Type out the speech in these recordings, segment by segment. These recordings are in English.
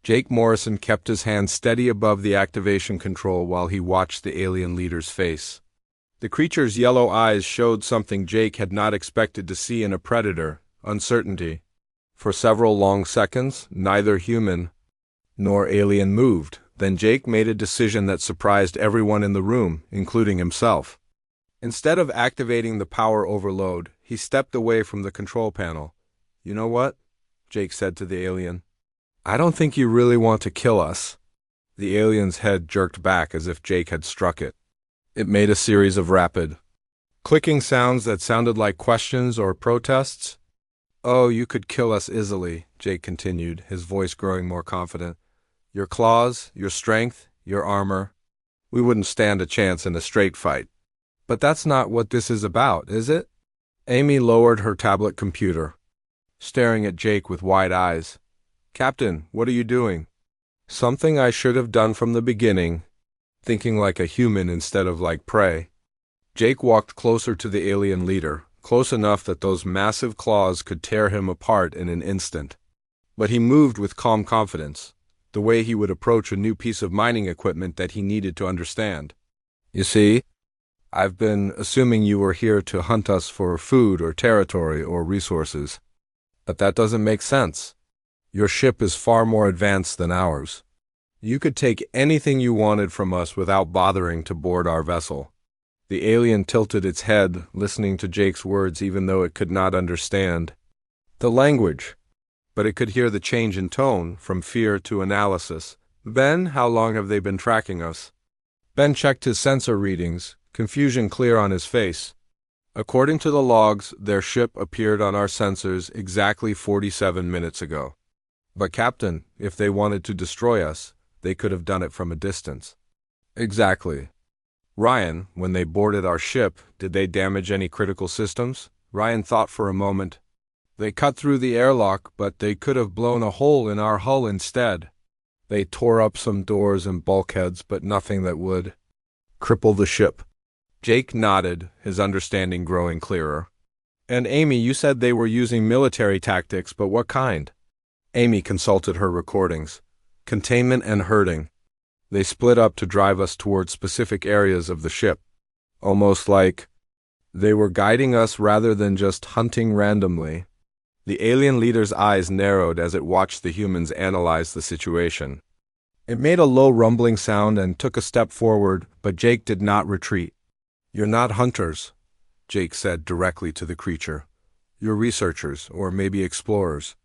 Jake Morrison kept his hand steady above the activation control while he watched the alien leader's face. The creature's yellow eyes showed something Jake had not expected to see in a predator: uncertainty. For several long seconds, neither human nor alien moved. Then Jake made a decision that surprised everyone in the room, including himself. Instead of activating the power overload, he stepped away from the control panel. "You know what?" Jake said to the alien. "I don't think you really want to kill us." The alien's head jerked back as if Jake had struck it. It made a series of rapid, clicking sounds that sounded like questions or protests. "Oh, you could kill us easily," Jake continued, his voice growing more confident. "Your claws, your strength, your armor. We wouldn't stand a chance in a straight fight." "But that's not what this is about, is it?" Amy lowered her tablet computer, staring at Jake with wide eyes. "Captain, what are you doing?" "Something I should have done from the beginning, thinking like a human instead of like prey." Jake walked closer to the alien leader, close enough that those massive claws could tear him apart in an instant. But he moved with calm confidence, the way he would approach a new piece of mining equipment that he needed to understand. "You see, I've been assuming you were here to hunt us for food or territory or resources. But that doesn't make sense. Your ship is far more advanced than ours. You could take anything you wanted from us without bothering to board our vessel." The alien tilted its head, listening to Jake's words even though it could not understand the language. But it could hear the change in tone, from fear to analysis. "Ben, how long have they been tracking us?" Ben checked his sensor readings, confusion clear on his face. "According to the logs, their ship appeared on our sensors exactly 47 minutes ago. But Captain, if they wanted to destroy us, they could have done it from a distance." "Exactly. Ryan, when they boarded our ship, did they damage any critical systems?" Ryan thought for a moment. "They cut through the airlock, but they could have blown a hole in our hull instead. They tore up some doors and bulkheads, but nothing that would cripple the ship." Jake nodded, his understanding growing clearer. "And Amy, you said they were using military tactics, but what kind?" Amy consulted her recordings. "Containment and herding. They split up to drive us toward specific areas of the ship. Almost like they were guiding us rather than just hunting randomly." The alien leader's eyes narrowed as it watched the humans analyze the situation. It made a low rumbling sound and took a step forward, but Jake did not retreat. "You're not hunters," Jake said directly to the creature. "You're researchers, or maybe explorers.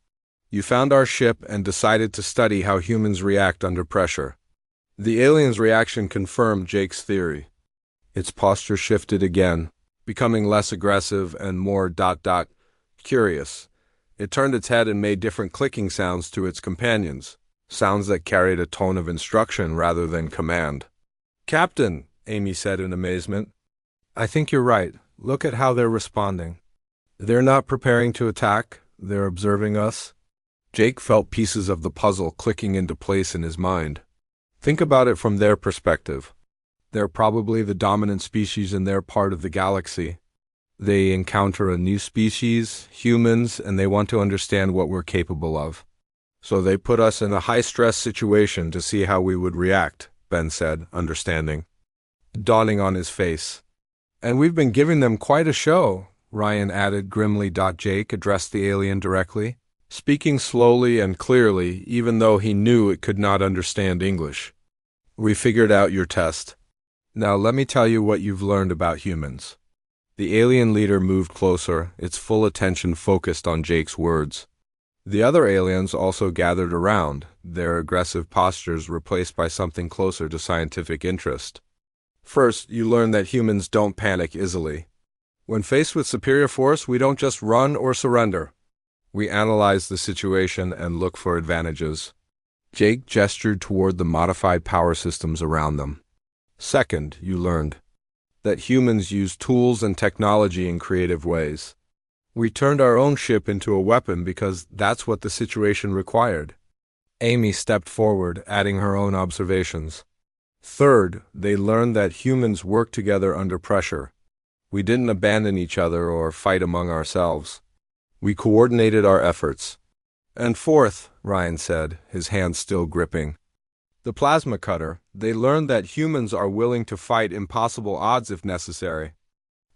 You found our ship and decided to study how humans react under pressure." The alien's reaction confirmed Jake's theory. Its posture shifted again, becoming less aggressive and more curious. It turned its head and made different clicking sounds to its companions, sounds that carried a tone of instruction rather than command. "Captain," Amy said in amazement, "I think you're right. Look at how they're responding. They're not preparing to attack, they're observing us." Jake felt pieces of the puzzle clicking into place in his mind. Think about it from their perspective. They're probably the dominant species in their part of the galaxy. They encounter a new species, humans, and they want to understand what we're capable of. So they put us in a high-stress situation to see how we would react, Ben said, understanding, dawning on his face. "And we've been giving them quite a show," Ryan added grimly. Jake addressed the alien directly, speaking slowly and clearly, even though he knew it could not understand English. "We figured out your test. Now let me tell you what you've learned about humans." The alien leader moved closer, its full attention focused on Jake's words. The other aliens also gathered around, their aggressive postures replaced by something closer to scientific interest. "First, you learn that humans don't panic easily. When faced with superior force, we don't just run or surrender. We analyze the situation and look for advantages." Jake gestured toward the modified power systems around them. "Second, you learned that humans use tools and technology in creative ways. We turned our own ship into a weapon because that's what the situation required." Amy stepped forward, adding her own observations. "Third, they learned that humans work together under pressure. We didn't abandon each other or fight among ourselves. We coordinated our efforts. And fourth, Ryan said, his hand still gripping, the plasma cutter. They learned that humans are willing to fight impossible odds if necessary.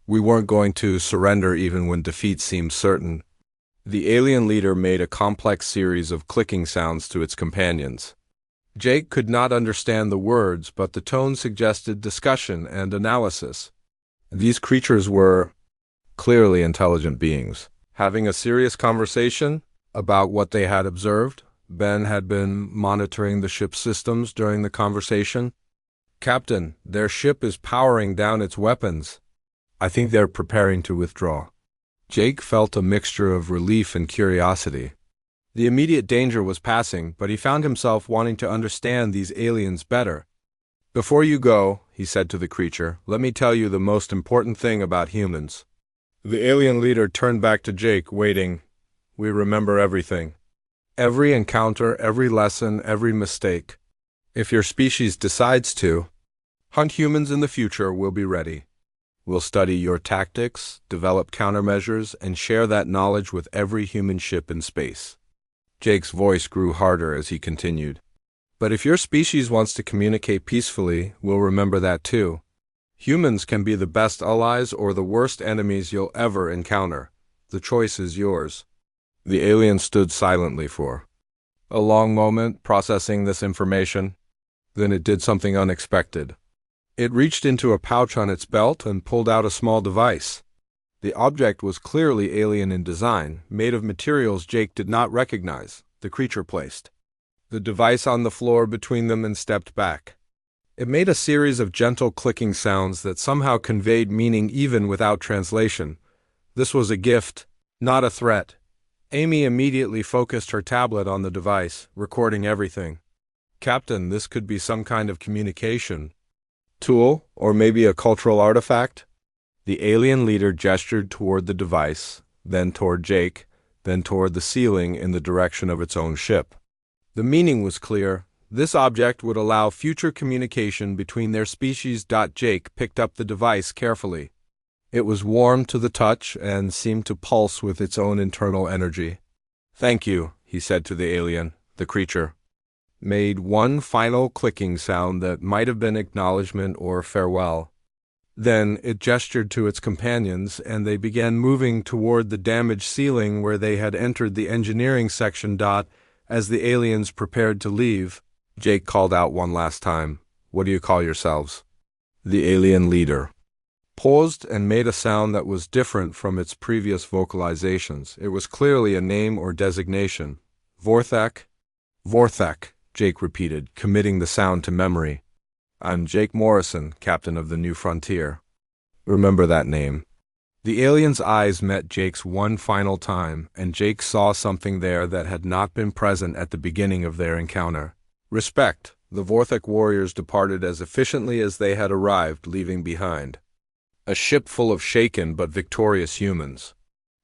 We weren't going to surrender even when defeat seemed certain. The alien leader made a complex series of clicking sounds to its companions. Jake could not understand the words, but the tone suggested discussion and analysis. These creatures were clearly intelligent beings, having a serious conversation about what they had observed. Ben had been monitoring the ship's systems during the conversation. Captain, their ship is powering down its weapons. I think they're preparing to withdraw. Jake felt a mixture of relief and curiosity. The immediate danger was passing, but he found himself wanting to understand these aliens better. Before you go, he said to the creature, let me tell you the most important thing about humans. The alien leader turned back to Jake, waiting. We remember everything. Every encounter, every lesson, every mistake. If your species decides to hunt humans in the future, we'll be ready. We'll study your tactics, develop countermeasures, and share that knowledge with every human ship in space. Jake's voice grew harder as he continued. But if your species wants to communicate peacefully, we'll remember that too. Humans can be the best allies or the worst enemies you'll ever encounter. The choice is yours. The alien stood silently for a long moment, processing this information. Then it did something unexpected. It reached into a pouch on its belt and pulled out a small device. The object was clearly alien in design, made of materials Jake did not recognize. The creature placed the device on the floor between them and stepped back. It made a series of gentle clicking sounds that somehow conveyed meaning even without translation. This was a gift, not a threat. Amy immediately focused her tablet on the device, recording everything. Captain, this could be some kind of communication tool, or maybe a cultural artifact? The alien leader gestured toward the device, then toward Jake, then toward the ceiling in the direction of its own ship. The meaning was clear. This object would allow future communication between their species. Jake picked up the device carefully. It was warm to the touch and seemed to pulse with its own internal energy. Thank you, he said to the alien. The creature made one final clicking sound that might have been acknowledgement or farewell. Then it gestured to its companions, and they began moving toward the damaged ceiling where they had entered the engineering section. As the aliens prepared to leave, Jake called out one last time, What do you call yourselves? The alien leader paused and made a sound that was different from its previous vocalizations. It was clearly a name or designation. Vorthek? Vorthek, Jake repeated, committing the sound to memory. I'm Jake Morrison, captain of the New Frontier. Remember that name. The alien's eyes met Jake's one final time, and Jake saw something there that had not been present at the beginning of their encounter. Respect. The Vorthek warriors departed as efficiently as they had arrived, leaving behind a ship full of shaken but victorious humans.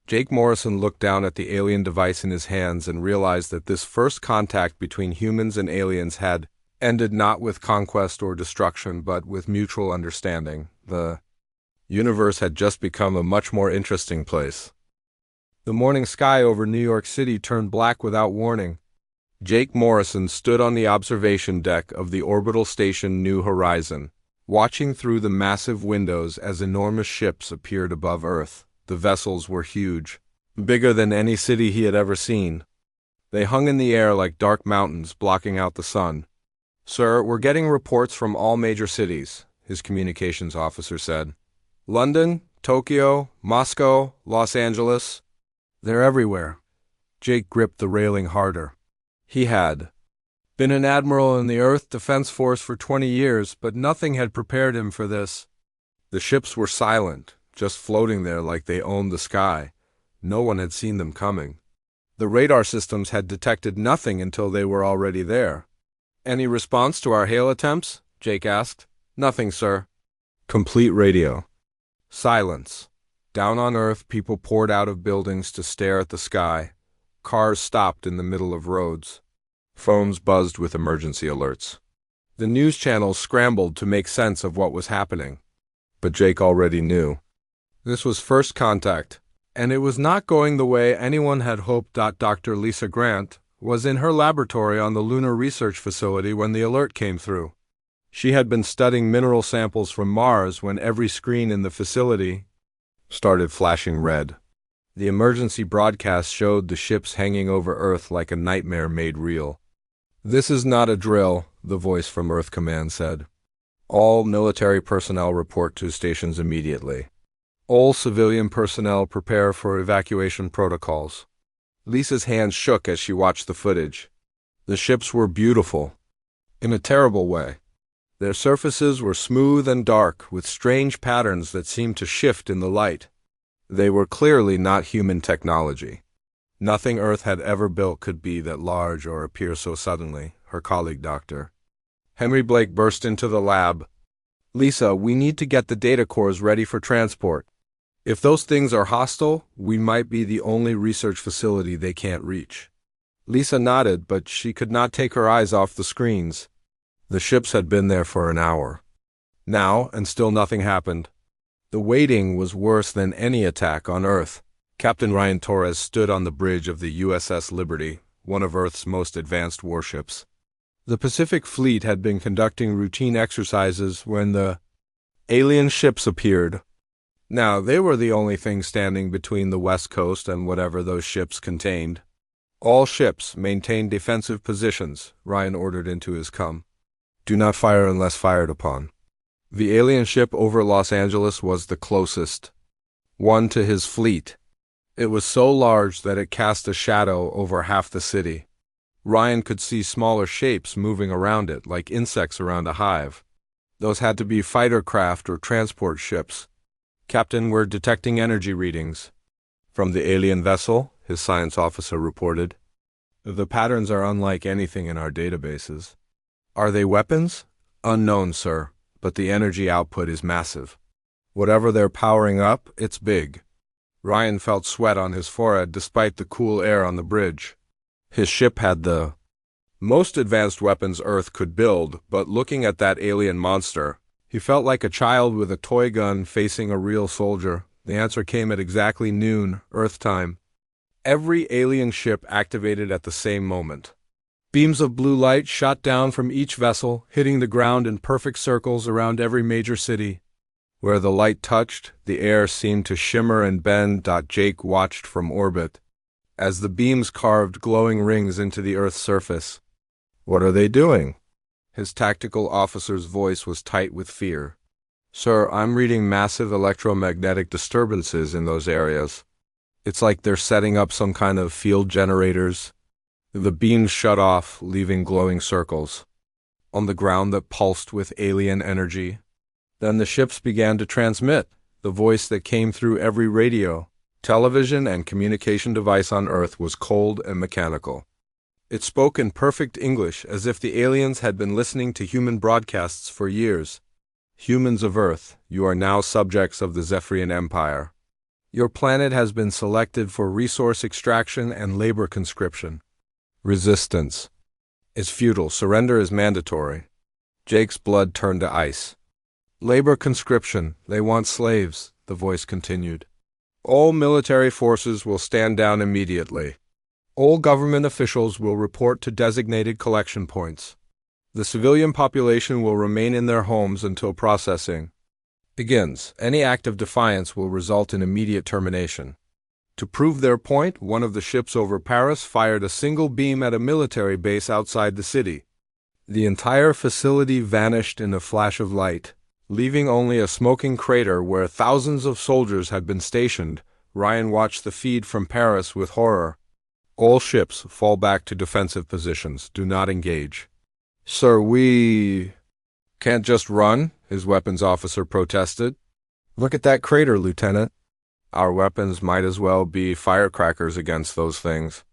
Jake Morrison looked down at the alien device in his hands and realized that this first contact between humans and aliens had ended not with conquest or destruction, but with mutual understanding. The universe had just become a much more interesting place. The morning sky over New York City turned black without warning. Jake Morrison stood on the observation deck of the orbital station New Horizon, watching through the massive windows as enormous ships appeared above Earth. The vessels were huge, bigger than any city he had ever seen. They hung in the air like dark mountains blocking out the sun. Sir, we're getting reports from all major cities, his communications officer said. London, Tokyo, Moscow, Los Angeles. They're everywhere. Jake gripped the railing harder. He had been an admiral in the Earth Defense Force for 20 years, but nothing had prepared him for this. The ships were silent, just floating there like they owned the sky. No one had seen them coming. The radar systems had detected nothing until they were already there. Any response to our hail attempts? Jake asked. Nothing, sir. Complete radio. Silence. Down on Earth, people poured out of buildings to stare at the sky. Cars stopped in the middle of roads. Phones buzzed with emergency alerts. The news channels scrambled to make sense of what was happening. But Jake already knew. This was first contact. And it was not going the way anyone had hoped. Dr. Lisa Grant was in her laboratory on the Lunar Research Facility when the alert came through. She had been studying mineral samples from Mars when every screen in the facility started flashing red. The emergency broadcast showed the ships hanging over Earth like a nightmare made real. "This is not a drill," the voice from Earth Command said. "All military personnel report to stations immediately. All civilian personnel prepare for evacuation protocols." Lisa's hands shook as she watched the footage. The ships were beautiful, in a terrible way. Their surfaces were smooth and dark, with strange patterns that seemed to shift in the light. They were clearly not human technology. Nothing Earth had ever built could be that large or appear so suddenly, her colleague Dr. Henry Blake burst into the lab. "Lisa, we need to get the data cores ready for transport. If those things are hostile, we might be the only research facility they can't reach." Lisa nodded, but she could not take her eyes off the screens. The ships had been there for an hour now, and still nothing happened. The waiting was worse than any attack on Earth. Captain Ryan Torres stood on the bridge of the USS Liberty, one of Earth's most advanced warships. The Pacific Fleet had been conducting routine exercises when the alien ships appeared. Now, they were the only thing standing between the West Coast and whatever those ships contained. "All ships maintain defensive positions," Ryan ordered into his com. "Do not fire unless fired upon." The alien ship over Los Angeles was the closest one to his fleet. It was so large that it cast a shadow over half the city. Ryan could see smaller shapes moving around it, like insects around a hive. Those had to be fighter craft or transport ships. "Captain, we're detecting energy readings from the alien vessel," his science officer reported. "The patterns are unlike anything in our databases." "Are they weapons?" "Unknown, sir, but the energy output is massive. Whatever they're powering up, it's big." Ryan felt sweat on his forehead despite the cool air on the bridge. His ship had the most advanced weapons Earth could build, but looking at that alien monster, he felt like a child with a toy gun facing a real soldier. The answer came at exactly noon, Earth time. Every alien ship activated at the same moment. Beams of blue light shot down from each vessel, hitting the ground in perfect circles around every major city. Where the light touched, the air seemed to shimmer and bend. Jake watched from orbit as the beams carved glowing rings into the Earth's surface. "What are they doing?" His tactical officer's voice was tight with fear. "Sir, I'm reading massive electromagnetic disturbances in those areas. It's like they're setting up some kind of field generators." The beams shut off, leaving glowing circles on the ground that pulsed with alien energy. Then the ships began to transmit, the voice that came through every radio, television, and communication device on Earth was cold and mechanical. It spoke in perfect English, as if the aliens had been listening to human broadcasts for years. "Humans of Earth, you are now subjects of the Zephyrian Empire. Your planet has been selected for resource extraction and labor conscription. Resistance is futile. Surrender is mandatory." Jake's blood turned to ice. "Labor conscription. They want slaves," the voice continued. "All military forces will stand down immediately. All government officials will report to designated collection points. The civilian population will remain in their homes until processing begins. Any act of defiance will result in immediate termination." To prove their point, one of the ships over Paris fired a single beam at a military base outside the city. The entire facility vanished in a flash of light, leaving only a smoking crater where thousands of soldiers had been stationed. Ryan watched the feed from Paris with horror. "All ships fall back to defensive positions. Do not engage." "Sir, we can't just run," his weapons officer protested. "Look at that crater, Lieutenant." "Our weapons might as well be firecrackers against those things."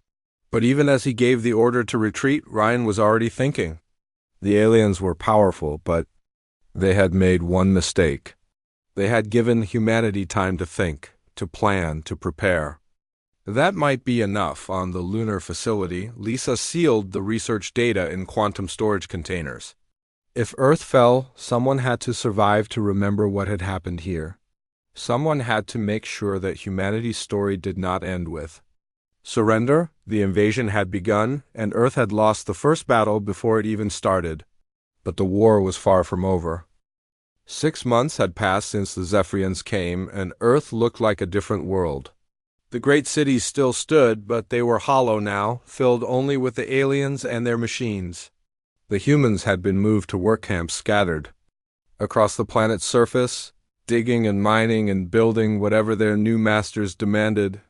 But even as he gave the order to retreat, Ryan was already thinking. The aliens were powerful, but they had made one mistake. They had given humanity time to think, to plan, to prepare. That might be enough. On the lunar facility, Lisa sealed the research data in quantum storage containers. If Earth fell, someone had to survive to remember what had happened here. Someone had to make sure that humanity's story did not end with surrender. The invasion had begun, and Earth had lost the first battle before it even started. But the war was far from over. 6 months had passed since the Zephyrians came, and Earth looked like a different world. The great cities still stood, but they were hollow now, filled only with the aliens and their machines. The humans had been moved to work camps scattered across the planet's surface, digging and mining and building whatever their new masters demanded.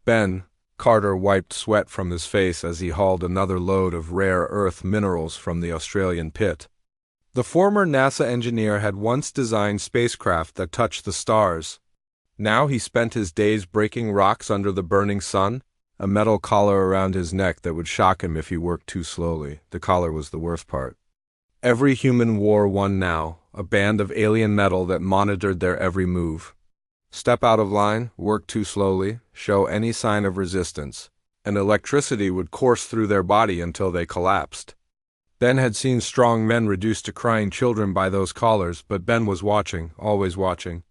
Ben Carter wiped sweat from his face as he hauled another load of rare earth minerals from the Australian pit. The former NASA engineer had once designed spacecraft that touched the stars. Now he spent his days breaking rocks under the burning sun, a metal collar around his neck that would shock him if he worked too slowly. The collar was the worst part. Every human wore one now, a band of alien metal that monitored their every move. Step out of line, work too slowly, show any sign of resistance, and electricity would course through their body until they collapsed. Ben had seen strong men reduced to crying children by those collars, but Ben was watching, always watching.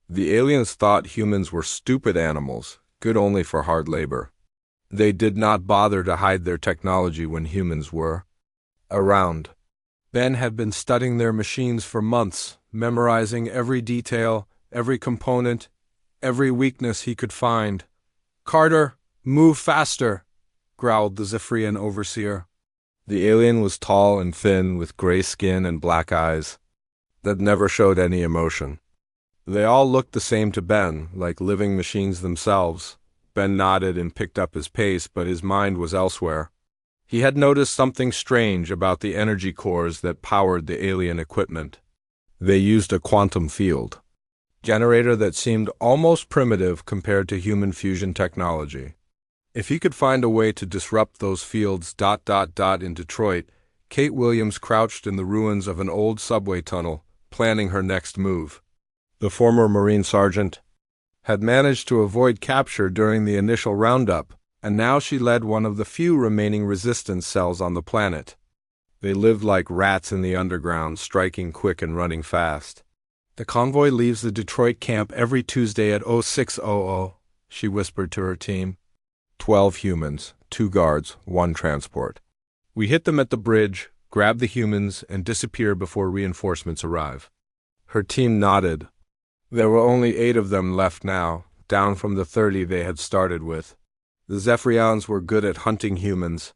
The aliens thought humans were stupid animals, good only for hard labor. They did not bother to hide their technology when humans were around. Ben had been studying their machines for months, memorizing every detail, every component, every weakness he could find. "Carter, move faster," growled the Zephyrian overseer. The alien was tall and thin, with gray skin and black eyes that never showed any emotion. They all looked the same to Ben, like living machines themselves. Ben nodded and picked up his pace, but his mind was elsewhere. He had noticed something strange about the energy cores that powered the alien equipment. They used a quantum field generator that seemed almost primitive compared to human fusion technology. If he could find a way to disrupt those fields... In Detroit, Kate Williams crouched in the ruins of an old subway tunnel, planning her next move. The former Marine sergeant had managed to avoid capture during the initial roundup, and now she led one of the few remaining resistance cells on the planet. They lived like rats in the underground, striking quick and running fast. "The convoy leaves the Detroit camp every Tuesday at 0600, she whispered to her team. 12 humans, 2 guards, 1 transport. We hit them at the bridge, grab the humans, and disappear before reinforcements arrive." Her team nodded. There were only 8 of them left now, down from the 30 they had started with. The Zephyrians were good at hunting humans,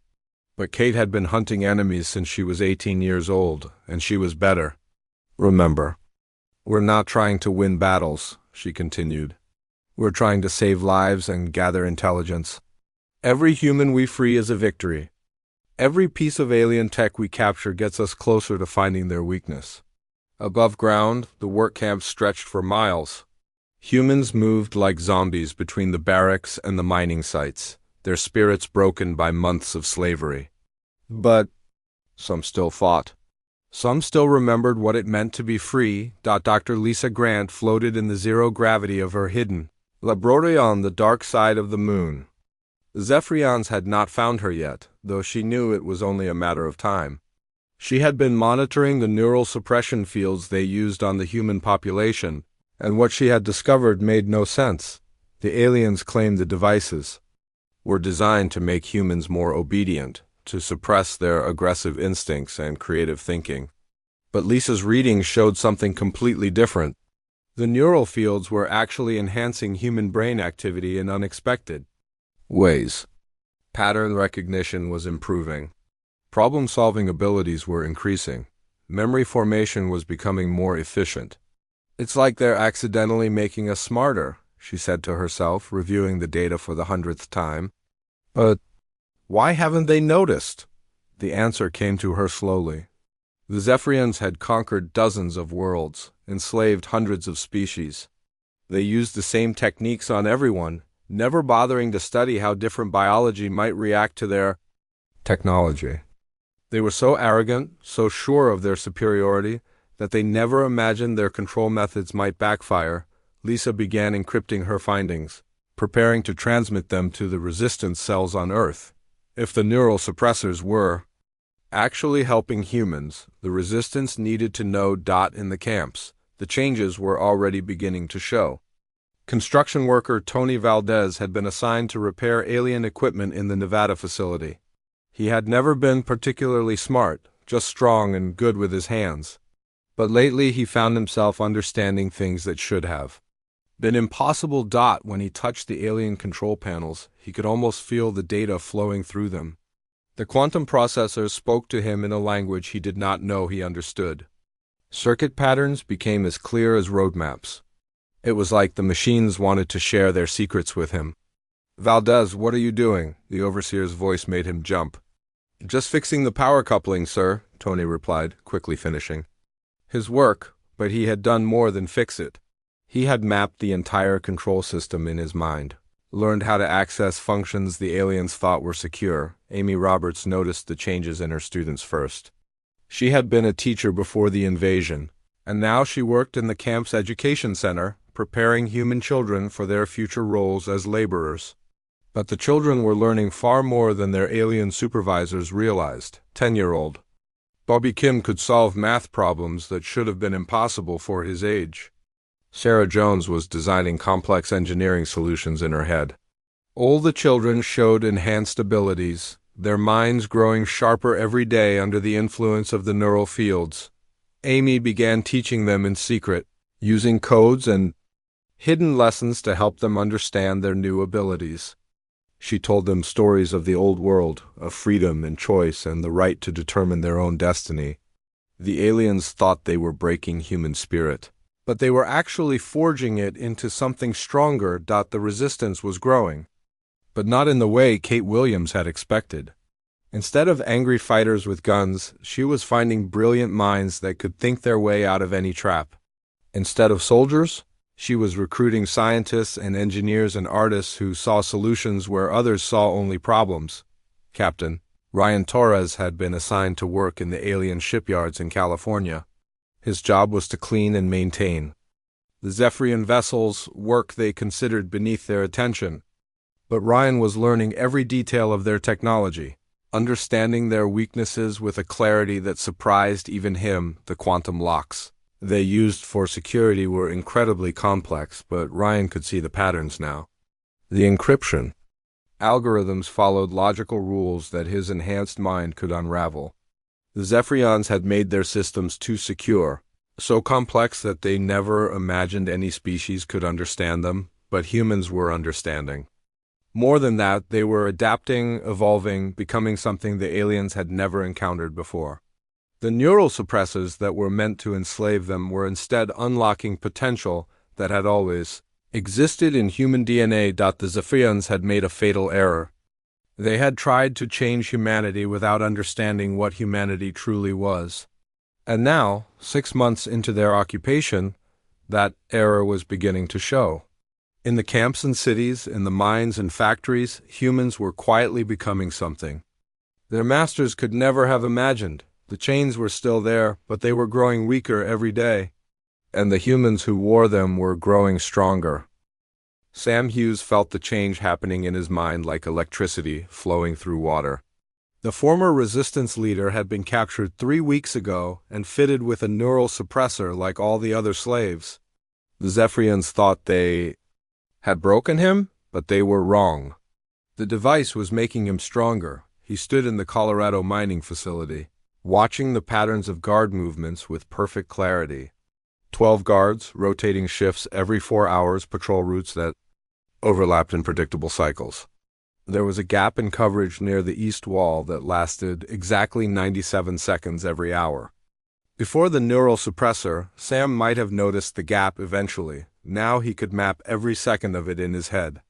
but Kate had been hunting enemies since she was 18 years old, and she was better. "Remember, we're not trying to win battles," she continued. "We're trying to save lives and gather intelligence. Every human we free is a victory. Every piece of alien tech we capture gets us closer to finding their weakness." Above ground, the work camps stretched for miles. Humans moved like zombies between the barracks and the mining sites, their spirits broken by months of slavery. But some still fought. Some still remembered what it meant to be free. Dr. Lisa Grant floated in the zero gravity of her hidden laboratory on the dark side of the moon. The Zephyrians had not found her yet, though she knew it was only a matter of time. She had been monitoring the neural suppression fields they used on the human population, and what she had discovered made no sense. The aliens claimed the devices were designed to make humans more obedient, to suppress their aggressive instincts and creative thinking. But Lisa's readings showed something completely different. The neural fields were actually enhancing human brain activity in unexpected ways. Pattern recognition was improving. Problem-solving abilities were increasing. Memory formation was becoming more efficient. "It's like they're accidentally making us smarter," she said to herself, reviewing the data for the 100th time. But why haven't they noticed? The answer came to her slowly. The Zephyrians had conquered dozens of worlds, enslaved hundreds of species. They used the same techniques on everyone, never bothering to study how different biology might react to their technology. They were so arrogant, so sure of their superiority, that they never imagined their control methods might backfire. Lisa began encrypting her findings, preparing to transmit them to the resistance cells on Earth. If the neural suppressors were actually helping humans, the resistance needed to know. In the camps, the changes were already beginning to show. Construction worker Tony Valdez had been assigned to repair alien equipment in the Nevada facility. He had never been particularly smart, just strong and good with his hands. But lately he found himself understanding things that should have been impossible. When he touched the alien control panels, he could almost feel the data flowing through them. The quantum processors spoke to him in a language he did not know he understood. Circuit patterns became as clear as roadmaps. It was like the machines wanted to share their secrets with him. "Valdez, what are you doing?" The overseer's voice made him jump. "Just fixing the power coupling, sir," Tony replied, quickly finishing his work, but he had done more than fix it. He had mapped the entire control system in his mind, learned how to access functions the aliens thought were secure. Amy Roberts noticed the changes in her students first. She had been a teacher before the invasion, and now she worked in the camp's education center, preparing human children for their future roles as laborers. But the children were learning far more than their alien supervisors realized. 10-year-old Bobby Kim could solve math problems that should have been impossible for his age. Sarah Jones was designing complex engineering solutions in her head. All the children showed enhanced abilities, their minds growing sharper every day under the influence of the neural fields. Amy began teaching them in secret, using codes and hidden lessons to help them understand their new abilities. She told them stories of the old world, of freedom and choice and the right to determine their own destiny. The aliens thought they were breaking human spirit, but they were actually forging it into something stronger. The resistance was growing, but not in the way Kate Williams had expected. Instead of angry fighters with guns, she was finding brilliant minds that could think their way out of any trap. Instead of soldiers, she was recruiting scientists and engineers and artists who saw solutions where others saw only problems. Captain Ryan Torres had been assigned to work in the alien shipyards in California. His job was to clean and maintain the Zephyrian vessels, work they considered beneath their attention. But Ryan was learning every detail of their technology, understanding their weaknesses with a clarity that surprised even him. The quantum locks they used for security were incredibly complex, but Ryan could see the patterns now. The encryption algorithms followed logical rules that his enhanced mind could unravel. The Zephyrians had made their systems too secure, so complex that they never imagined any species could understand them, but humans were understanding. More than that, they were adapting, evolving, becoming something the aliens had never encountered before. The neural suppressors that were meant to enslave them were instead unlocking potential that had always existed in human DNA. The Zephyrians had made a fatal error. They had tried to change humanity without understanding what humanity truly was. And now, 6 months into their occupation, that error was beginning to show. In the camps and cities, in the mines and factories, humans were quietly becoming something their masters could never have imagined. The chains were still there, but they were growing weaker every day, and the humans who wore them were growing stronger. Sam Hughes felt the change happening in his mind like electricity flowing through water. The former resistance leader had been captured 3 weeks ago and fitted with a neural suppressor like all the other slaves. The Zephyrians thought they had broken him, but they were wrong. The device was making him stronger. He stood in the Colorado mining facility, watching the patterns of guard movements with perfect clarity. 12 guards, rotating shifts every 4 hours, patrol routes that overlapped in predictable cycles. There was a gap in coverage near the east wall that lasted exactly 97 seconds every hour. Before the neural suppressor, Sam might have noticed the gap eventually. Now he could map every second of it in his head.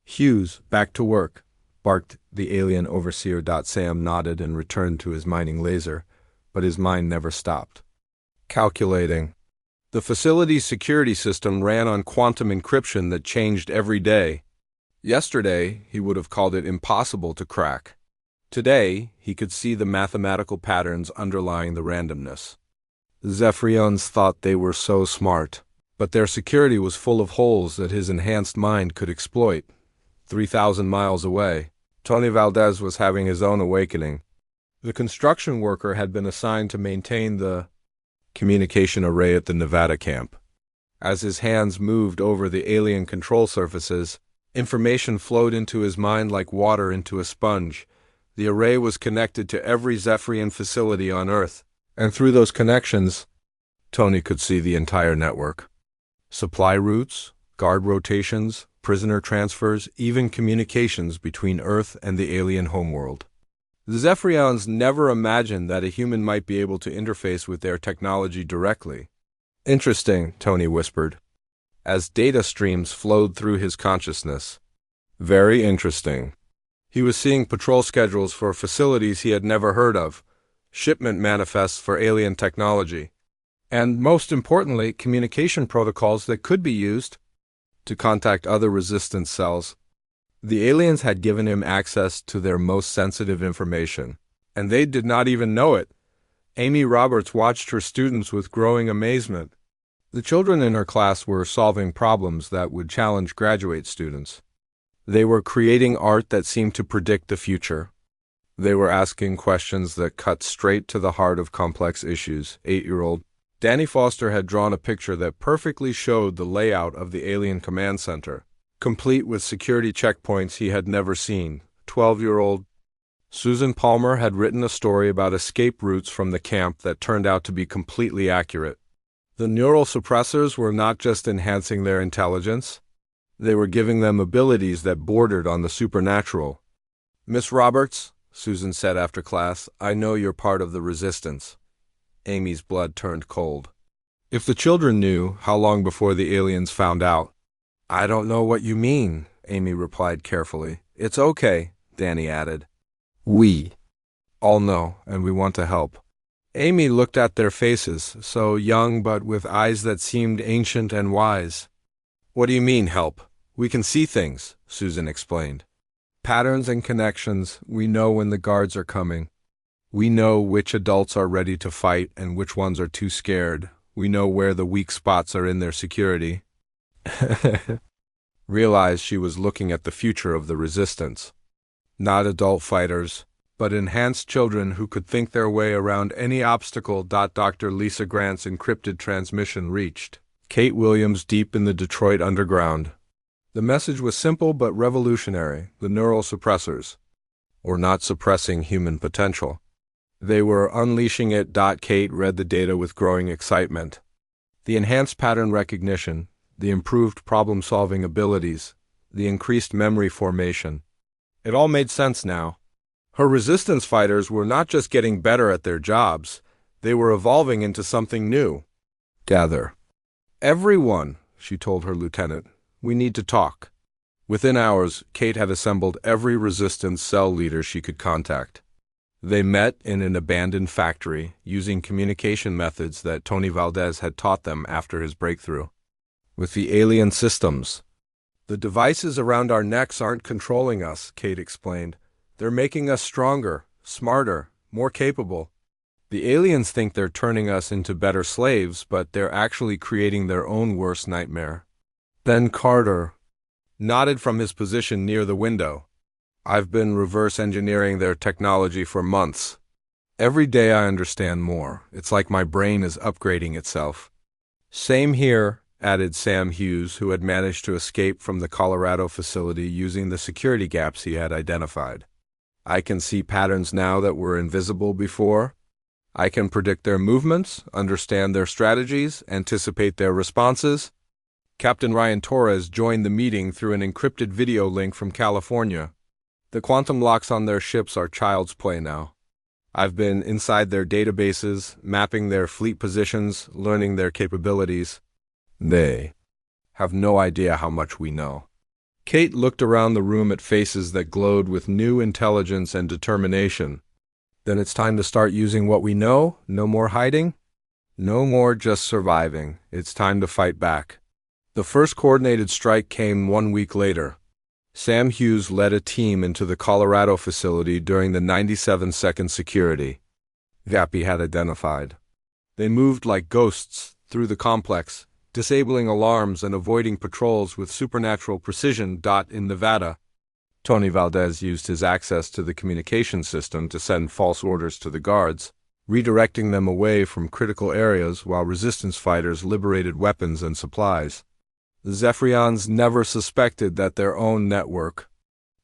"Hughes, back to work," barked the alien overseer. Sam nodded and returned to his mining laser, but his mind never stopped calculating. The facility's security system ran on quantum encryption that changed every day. Yesterday, he would have called it impossible to crack. Today, he could see the mathematical patterns underlying the randomness. The Zephyrians thought they were so smart, but their security was full of holes that his enhanced mind could exploit. 3,000 miles away, Tony Valdez was having his own awakening. The construction worker had been assigned to maintain the communication array at the Nevada camp. As his hands moved over the alien control surfaces, information flowed into his mind like water into a sponge. The array was connected to every Zephyrian facility on Earth, and through those connections, Tony could see the entire network. Supply routes, guard rotations, prisoner transfers, even communications between Earth and the alien homeworld. The Zephyrians never imagined that a human might be able to interface with their technology directly. Interesting, Tony whispered, as data streams flowed through his consciousness. Very interesting. He was seeing patrol schedules for facilities he had never heard of, shipment manifests for alien technology, and, most importantly, communication protocols that could be used to contact other resistance cells. The aliens had given him access to their most sensitive information, and they did not even know it. Amy Roberts watched her students with growing amazement. The children in her class were solving problems that would challenge graduate students. They were creating art that seemed to predict the future. They were asking questions that cut straight to the heart of complex issues. 8-year-old Danny Foster had drawn a picture that perfectly showed the layout of the alien command center, complete with security checkpoints he had never seen. 12-year-old Susan Palmer had written a story about escape routes from the camp that turned out to be completely accurate. The neural suppressors were not just enhancing their intelligence, they were giving them abilities that bordered on the supernatural. Miss Roberts, Susan said after class, I know you're part of the resistance. Amy's blood turned cold. If the children knew, how long before the aliens found out? I don't know what you mean, Amy replied carefully. It's okay, Danny added. We all know, and we want to help. Amy looked at their faces, so young but with eyes that seemed ancient and wise. What do you mean, help? We can see things, Susan explained. Patterns and connections, we know when the guards are coming. We know which adults are ready to fight and which ones are too scared. We know where the weak spots are in their security. Realized she was looking at the future of the resistance. Not adult fighters, but enhanced children who could think their way around any obstacle. Dr. Lisa Grant's encrypted transmission reached Kate Williams deep in the Detroit underground. The message was simple but revolutionary. The neural suppressors were not suppressing human potential. They were unleashing it. Kate read the data with growing excitement. The enhanced pattern recognition, the improved problem-solving abilities, the increased memory formation. It all made sense now. Her resistance fighters were not just getting better at their jobs, they were evolving into something new. Gather. Everyone, she told her lieutenant. We need to talk. Within hours, Kate had assembled every resistance cell leader she could contact. They met in an abandoned factory, using communication methods that Tony Valdez had taught them after his breakthrough. With the alien systems. The devices around our necks aren't controlling us, Kate explained. They're making us stronger, smarter, more capable. The aliens think they're turning us into better slaves, but they're actually creating their own worst nightmare. Ben Carter nodded from his position near the window. I've been reverse engineering their technology for months. Every day I understand more. It's like my brain is upgrading itself. Same here, added Sam Hughes, who had managed to escape from the Colorado facility using the security gaps he had identified. I can see patterns now that were invisible before. I can predict their movements, understand their strategies, anticipate their responses. Captain Ryan Torres joined the meeting through an encrypted video link from California. The quantum locks on their ships are child's play now. I've been inside their databases, mapping their fleet positions, learning their capabilities. They have no idea how much we know. Kate looked around the room at faces that glowed with new intelligence and determination. Then it's time to start using what we know? No more hiding? No more just surviving. It's time to fight back. The first coordinated strike came 1 week later. Sam Hughes led a team into the Colorado facility during the 97-second security gap he had identified. They moved like ghosts through the complex, disabling alarms and avoiding patrols with supernatural precision. In Nevada, Tony Valdez used his access to the communication system to send false orders to the guards. redirecting them away from critical areas while resistance fighters liberated weapons and supplies. The Zephyrians never suspected that their own network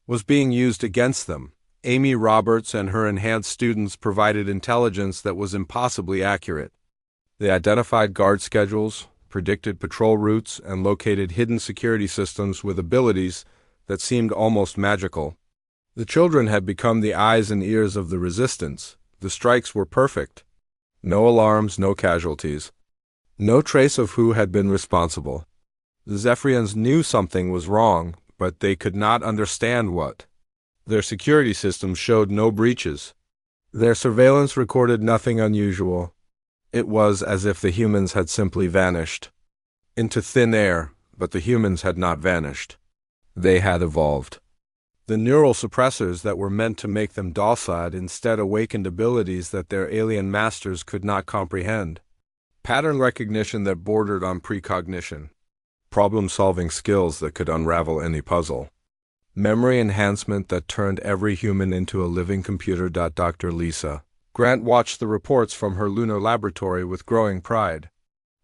was being used against them. Amy Roberts and her enhanced students provided intelligence that was impossibly accurate. They identified guard schedules, predicted patrol routes, and located hidden security systems with abilities that seemed almost magical. The children had become the eyes and ears of the resistance. The strikes were perfect. No alarms, no casualties. No trace of who had been responsible. The Zephyrians knew something was wrong, but they could not understand what. Their security systems showed no breaches. Their surveillance recorded nothing unusual. It was as if the humans had simply vanished into thin air, but the humans had not vanished. They had evolved. The neural suppressors that were meant to make them docile instead awakened abilities that their alien masters could not comprehend. Pattern recognition that bordered on precognition. Problem-solving skills that could unravel any puzzle. Memory enhancement that turned every human into a living computer. Dr. Lisa Grant watched the reports from her lunar laboratory with growing pride.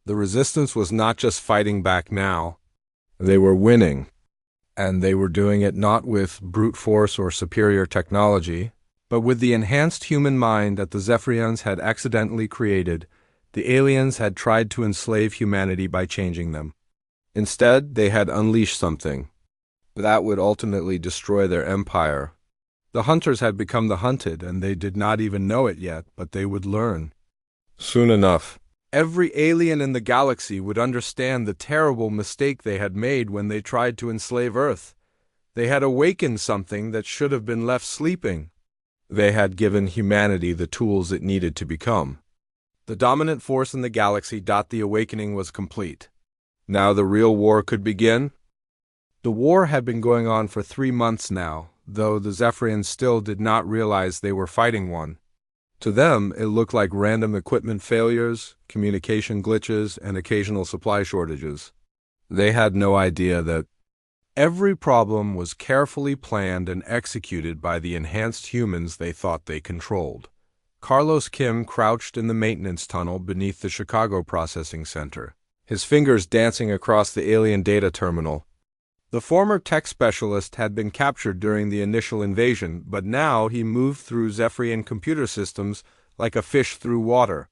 The resistance was not just fighting back now. They were winning. And they were doing it not with brute force or superior technology, but with the enhanced human mind that the Zephyrians had accidentally created. The aliens had tried to enslave humanity by changing them. Instead, they had unleashed something that would ultimately destroy their empire. The hunters had become the hunted, and they did not even know it yet, but they would learn. Soon enough, every alien in the galaxy would understand the terrible mistake they had made when they tried to enslave Earth. They had awakened something that should have been left sleeping. They had given humanity the tools it needed to become the dominant force in the galaxy. The awakening was complete. Now the real war could begin. The war had been going on for 3 months now, though the Zephyrians still did not realize they were fighting one. To them, it looked like random equipment failures, communication glitches, and occasional supply shortages. They had no idea that every problem was carefully planned and executed by the enhanced humans they thought they controlled. Carlos Kim crouched in the maintenance tunnel beneath the Chicago Processing Center, his fingers dancing across the alien data terminal. The former tech specialist had been captured during the initial invasion, but now he moved through Zephyrian computer systems like a fish through water.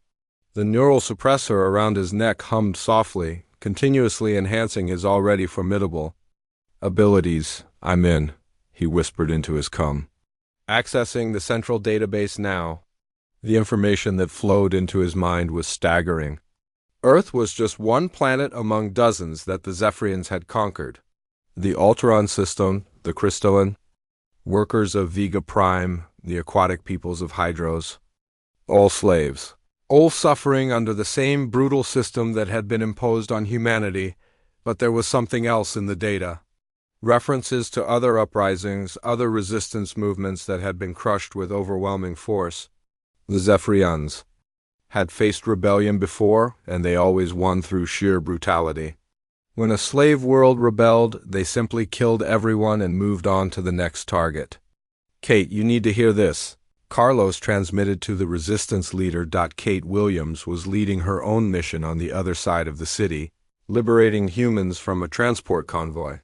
The neural suppressor around his neck hummed softly, continuously enhancing his already formidable abilities. "I'm in," he whispered into his cum. Accessing the central database now. The information that flowed into his mind was staggering. Earth was just one planet among dozens that the Zephyrians had conquered. The Alteron system, the crystalline, workers of Vega Prime, the aquatic peoples of Hydros, all slaves, all suffering under the same brutal system that had been imposed on humanity, but there was something else in the data. References to other uprisings, other resistance movements that had been crushed with overwhelming force. The Zephyrians had faced rebellion before, and they always won through sheer brutality. When a slave world rebelled, they simply killed everyone and moved on to the next target. "Kate, you need to hear this." Carlos transmitted to the resistance leader. Kate Williams was leading her own mission on the other side of the city, liberating humans from a transport convoy.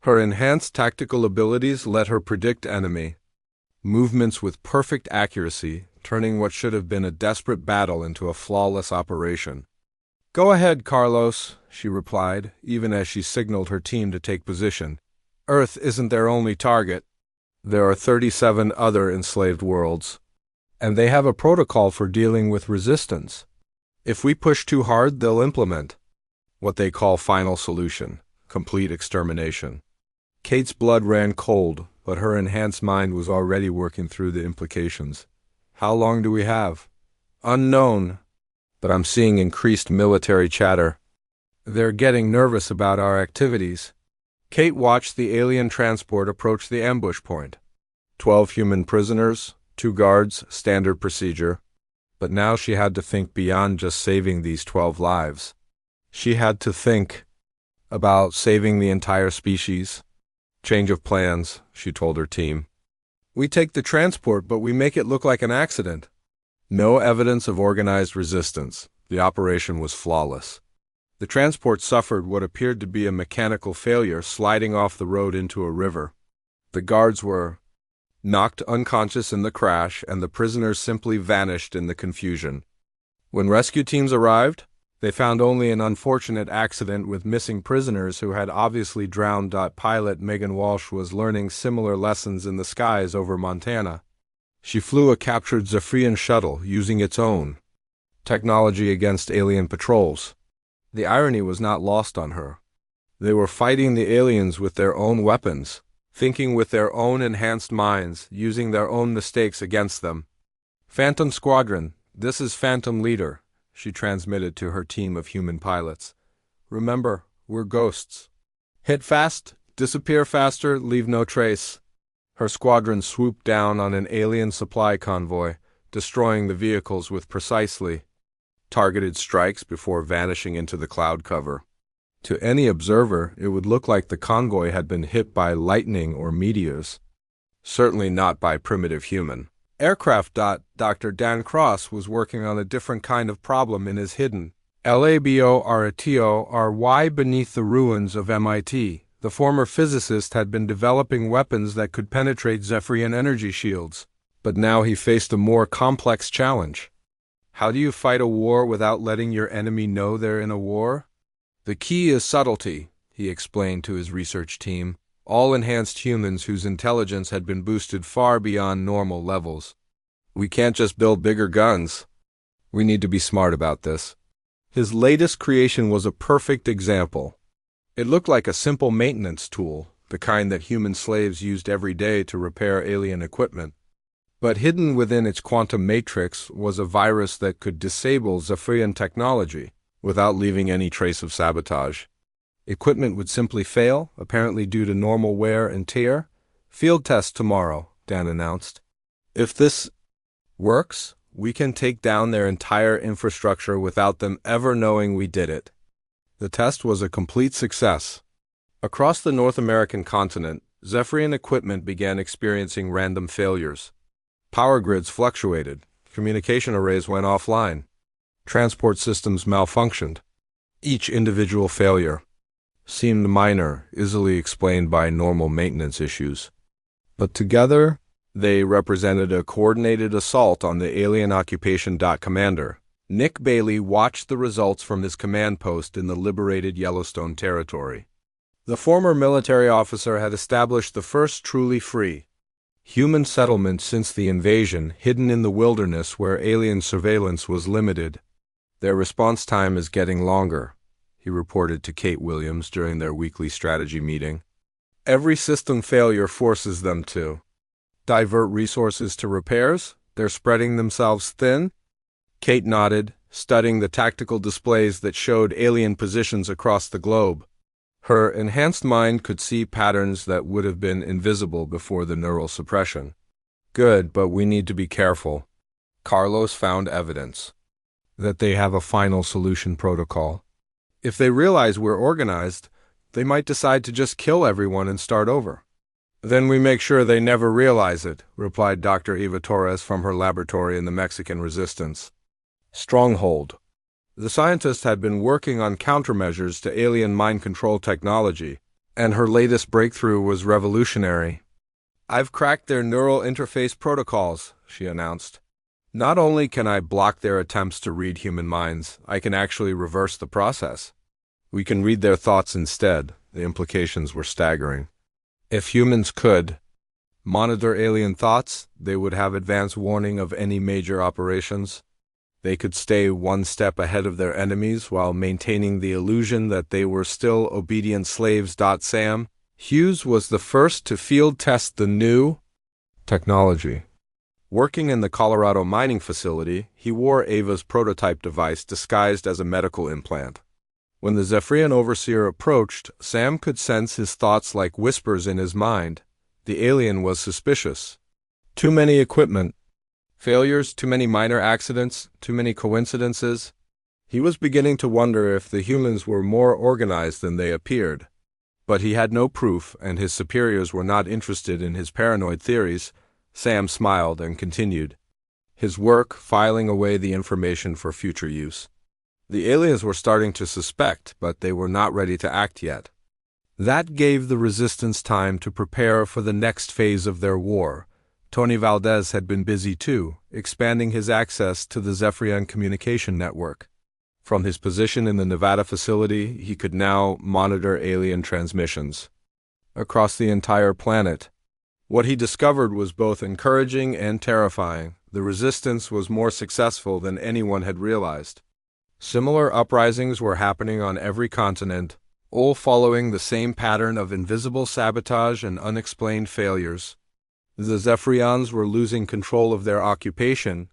Her enhanced tactical abilities let her predict enemy movements with perfect accuracy, turning what should have been a desperate battle into a flawless operation. "Go ahead, Carlos," she replied, even as she signaled her team to take position. "Earth isn't their only target. There are 37 other enslaved worlds, and they have a protocol for dealing with resistance. If we push too hard, they'll implement what they call final solution, complete extermination." Kate's blood ran cold, but her enhanced mind was already working through the implications. "How long do we have?" "Unknown, but I'm seeing increased military chatter. They're getting nervous about our activities." Kate watched the alien transport approach the ambush point. 12 human prisoners, 2 guards, standard procedure. But now she had to think beyond just saving these 12 lives. She had to think about saving the entire species. "Change of plans," she told her team. "We take the transport, but we make it look like an accident. No evidence of organized resistance. The operation was flawless. The transport suffered what appeared to be a mechanical failure, sliding off the road into a river. The guards were knocked unconscious in the crash, and the prisoners simply vanished in the confusion. When rescue teams arrived, they found only an unfortunate accident with missing prisoners who had obviously drowned. Pilot Megan Walsh was learning similar lessons in the skies over Montana. She flew a captured Zephyrian shuttle using its own technology against alien patrols. The irony was not lost on her. They were fighting the aliens with their own weapons, thinking with their own enhanced minds, using their own mistakes against them. "Phantom Squadron, this is Phantom Leader," she transmitted to her team of human pilots. "Remember, we're ghosts. Hit fast, disappear faster, leave no trace." Her squadron swooped down on an alien supply convoy, destroying the vehicles with precisely targeted strikes before vanishing into the cloud cover. To any observer, it would look like the convoy had been hit by lightning or meteors. Certainly not by primitive human aircraft. Dr. Dan Cross was working on a different kind of problem in his hidden laboratory beneath the ruins of MIT. The former physicist had been developing weapons that could penetrate Zephyrian energy shields, but now he faced a more complex challenge. How do you fight a war without letting your enemy know they're in a war? "The key is subtlety," he explained to his research team, all enhanced humans whose intelligence had been boosted far beyond normal levels. "We can't just build bigger guns. We need to be smart about this." His latest creation was a perfect example. It looked like a simple maintenance tool, the kind that human slaves used every day to repair alien equipment. But hidden within its quantum matrix was a virus that could disable Zephyrian technology without leaving any trace of sabotage. Equipment would simply fail, apparently due to normal wear and tear. "Field test tomorrow," Dan announced. "If this works, we can take down their entire infrastructure without them ever knowing we did it." The test was a complete success. Across the North American continent, Zephyrian equipment began experiencing random failures. Power grids fluctuated, communication arrays went offline, transport systems malfunctioned. Each individual failure seemed minor, easily explained by normal maintenance issues. But together, they represented a coordinated assault on the alien occupation. Commander Nick Bailey watched the results from his command post in the liberated Yellowstone Territory. The former military officer had established the first truly free human settlement since the invasion, hidden in the wilderness where alien surveillance was limited. "Their response time is getting longer," he reported to Kate Williams during their weekly strategy meeting. "Every system failure forces them to divert resources to repairs. They're spreading themselves thin." Kate nodded, studying the tactical displays that showed alien positions across the globe. Her enhanced mind could see patterns that would have been invisible before the neural suppression. "Good, but we need to be careful." Carlos found evidence that they have a final solution protocol. "If they realize we're organized, they might decide to just kill everyone and start over." "Then we make sure they never realize it," replied Dr. Eva Torres from her laboratory in the Mexican Resistance Stronghold. The scientist had been working on countermeasures to alien mind control technology, and her latest breakthrough was revolutionary. "I've cracked their neural interface protocols," she announced. "Not only can I block their attempts to read human minds, I can actually reverse the process. We can read their thoughts instead." The implications were staggering. If humans could monitor alien thoughts, they would have advance warning of any major operations. They could stay one step ahead of their enemies while maintaining the illusion that they were still obedient slaves. Sam Hughes was the first to field test the new technology. Working in the Colorado mining facility, he wore Ava's prototype device disguised as a medical implant. When the Zephyrian overseer approached, Sam could sense his thoughts like whispers in his mind. The alien was suspicious. Too many equipment failures, too many minor accidents, too many coincidences. He was beginning to wonder if the humans were more organized than they appeared. But he had no proof, and his superiors were not interested in his paranoid theories. Sam smiled and continued. his work filing away the information for future use. The aliens were starting to suspect, but they were not ready to act yet. That gave the resistance time to prepare for the next phase of their war. Tony Valdez had been busy too, expanding his access to the Zephyrian communication network. From his position in the Nevada facility, he could now monitor alien transmissions across the entire planet. What he discovered was both encouraging and terrifying. The resistance was more successful than anyone had realized. Similar uprisings were happening on every continent, all following the same pattern of invisible sabotage and unexplained failures. The Zephyrians were losing control of their occupation,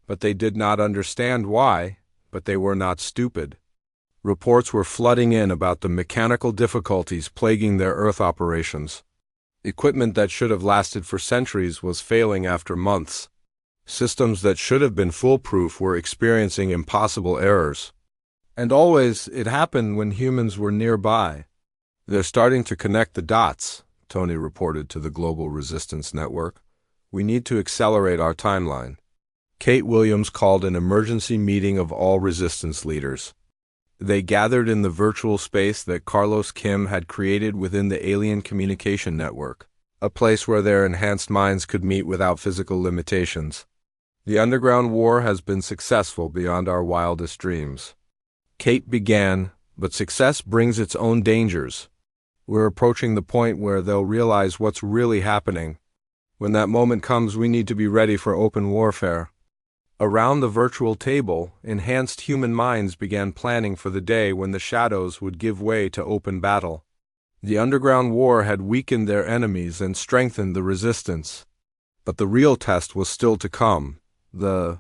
but they did not understand why, but they were not stupid. Reports were flooding in about the mechanical difficulties plaguing their Earth operations. Equipment that should have lasted for centuries was failing after months. Systems that should have been foolproof were experiencing impossible errors. And always, it happened when humans were nearby. "They're starting to connect the dots," Tony reported to the Global Resistance Network. "We need to accelerate our timeline." Kate Williams called an emergency meeting of all resistance leaders. They gathered in the virtual space that Carlos Kim had created within the alien communication network, a place where their enhanced minds could meet without physical limitations. "The underground war has been successful beyond our wildest dreams," Kate began, "but success brings its own dangers. We're approaching the point where they'll realize what's really happening. When that moment comes, we need to be ready for open warfare." Around the virtual table, enhanced human minds began planning for the day when the shadows would give way to open battle. The underground war had weakened their enemies and strengthened the resistance. But the real test was still to come. The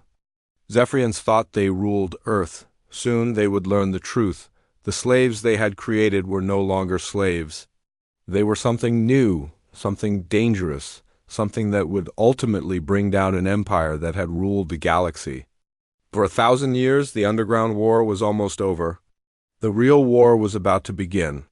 Zephyrians thought they ruled Earth. Soon they would learn the truth. The slaves they had created were no longer slaves. They were something new, something dangerous, something that would ultimately bring down an empire that had ruled the galaxy. For 1,000 years, the underground war was almost over. The real war was about to begin.